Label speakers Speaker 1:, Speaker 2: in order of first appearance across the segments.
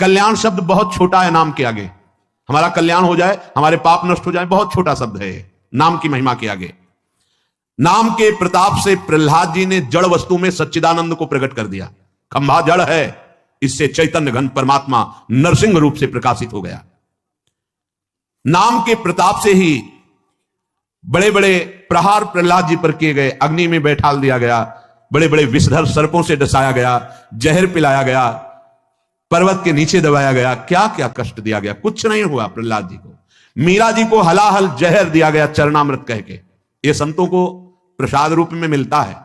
Speaker 1: कल्याण शब्द बहुत छोटा है नाम के आगे। हमारा कल्याण हो जाए, हमारे पाप नष्ट हो जाए, बहुत छोटा शब्द है नाम की महिमा के आगे। नाम के प्रताप से प्रहलाद जी ने जड़ वस्तु में सच्चिदानंद को प्रकट कर दिया। खंभा जड़ है, इससे चैतन्य घन परमात्मा नरसिंह रूप से प्रकाशित हो गया। नाम के प्रताप से ही बड़े बड़े प्रहार प्रहलाद जी पर किए गए, अग्नि में बैठाल दिया गया, बड़े बड़े विषधर सर्पों से डसाया गया, जहर पिलाया गया, पर्वत के नीचे दबाया गया, क्या क्या कष्ट दिया गया, कुछ नहीं हुआ प्रहलाद जी को। मीरा जी को हलाहल जहर दिया गया चरणामृत कह के। ये संतों को प्रसाद रूप में मिलता है,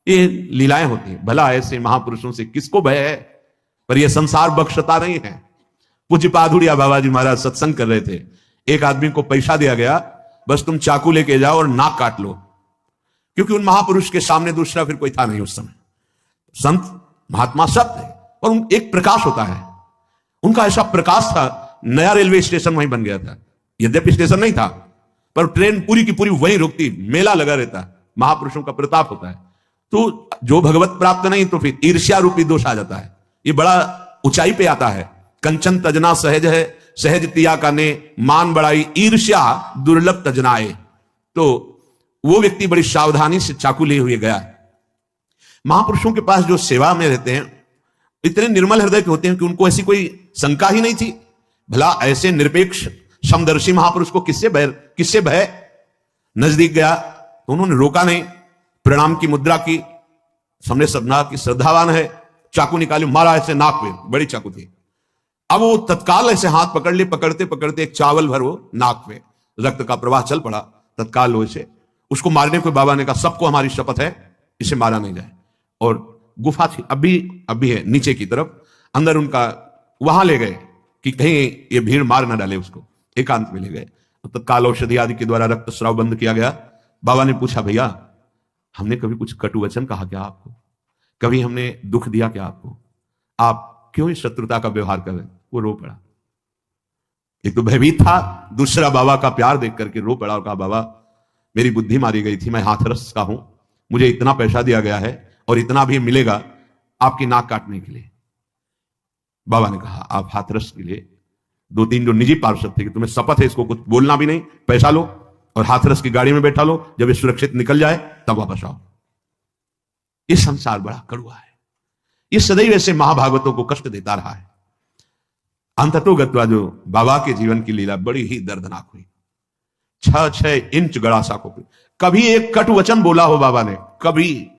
Speaker 1: ये लीलाएं होती हैं। भला ऐसे महापुरुषों से किसको भय है, पर यह संसार बख्शता नहीं है। पूज्य पाधुड़िया बाबा जी महाराज सत्संग कर रहे थे, एक आदमी को पैसा दिया गया, बस तुम चाकू लेके जाओ और नाक काट लो, क्योंकि उन महापुरुष के सामने दूसरा फिर कोई था नहीं उस समय। संत महात्मा सब थे और एक प्रकाश होता है, उनका ऐसा प्रकाश था, नया रेलवे स्टेशन वहीं बन गया था। यद्यपि स्टेशन नहीं था, पर ट्रेन पूरी की पूरी वहीं रुकती, मेला लगा रहता। महापुरुषों का प्रताप होता है। तो जो भगवत प्राप्त नहीं तो फिर ईर्ष्या रूपी दोष आ जाता है, ये बड़ा ऊंचाई पे आता है। कंचन तजना सहज है, सहज तिया का ने मान बढ़ाई, ईर्ष्या दुर्लभ तजनाए। तो वो व्यक्ति बड़ी सावधानी से चाकू लिए हुए गया। महापुरुषों के पास जो सेवा में रहते हैं इतने निर्मल हृदय के होते हैं कि उनको ऐसी कोई शंका ही नहीं थी। भला ऐसे निरपेक्ष समदर्शी महापुरुष को किससे भय। नजदीक गया तो उन्होंने रोका नहीं, प्रणाम की मुद्रा की, सामने सदना की श्रद्धावान है, चाकू निकाली, मारा ऐसे नाक पे, बड़ी चाकू थी। अब वो तत्काल ऐसे हाथ पकड़ लिए, पकड़ते पकड़ते एक चावल भर वो नाक पे, रक्त का प्रवाह चल पड़ा तत्काल। वो इसे उसको मारने को बाबा ने कहा, सबको हमारी शपथ है इसे मारा नहीं जाए। और गुफा थी, अभी है नीचे की तरफ, अंदर उनका वहां ले गए कि कहीं ये भीड़ मार ना डाले उसको, एकांत में ले गए। तत्काल औषधि आदि के द्वारा रक्त स्राव बंद किया गया। बाबा ने पूछा, भैया हमने कभी कुछ कटु वचन कहा क्या आपको, कभी हमने दुख दिया क्या आपको, आप क्यों इस शत्रुता का व्यवहार कर रहे हैं। वो रो पड़ा, एक तो भयभीत था, दूसरा बाबा का प्यार देख करके रो पड़ा और कहा, बाबा मेरी बुद्धि मारी गई थी, मैं हाथरस का हूं, मुझे इतना पैसा दिया गया है और इतना भी मिलेगा आपकी नाक काटने के लिए। बाबा ने कहा, आप हाथरस के लिए, दो तीन जो निजी पार्षद थे कि तुम्हें शपथ है इसको कुछ बोलना भी नहीं, पैसा लो और हाथरस की गाड़ी में बैठा लो, जब ये सुरक्षित निकल जाए तब वापस आओ। ये संसार बड़ा कड़वा है, ये सदैव ऐसे महाभागवतों को कष्ट देता रहा है। अंततोगत्वा जो बाबा के जीवन की लीला बड़ी ही दर्दनाक हुई। 6-6 इंच गड़ासा को कभी एक कटु वचन बोला हो बाबा ने, कभी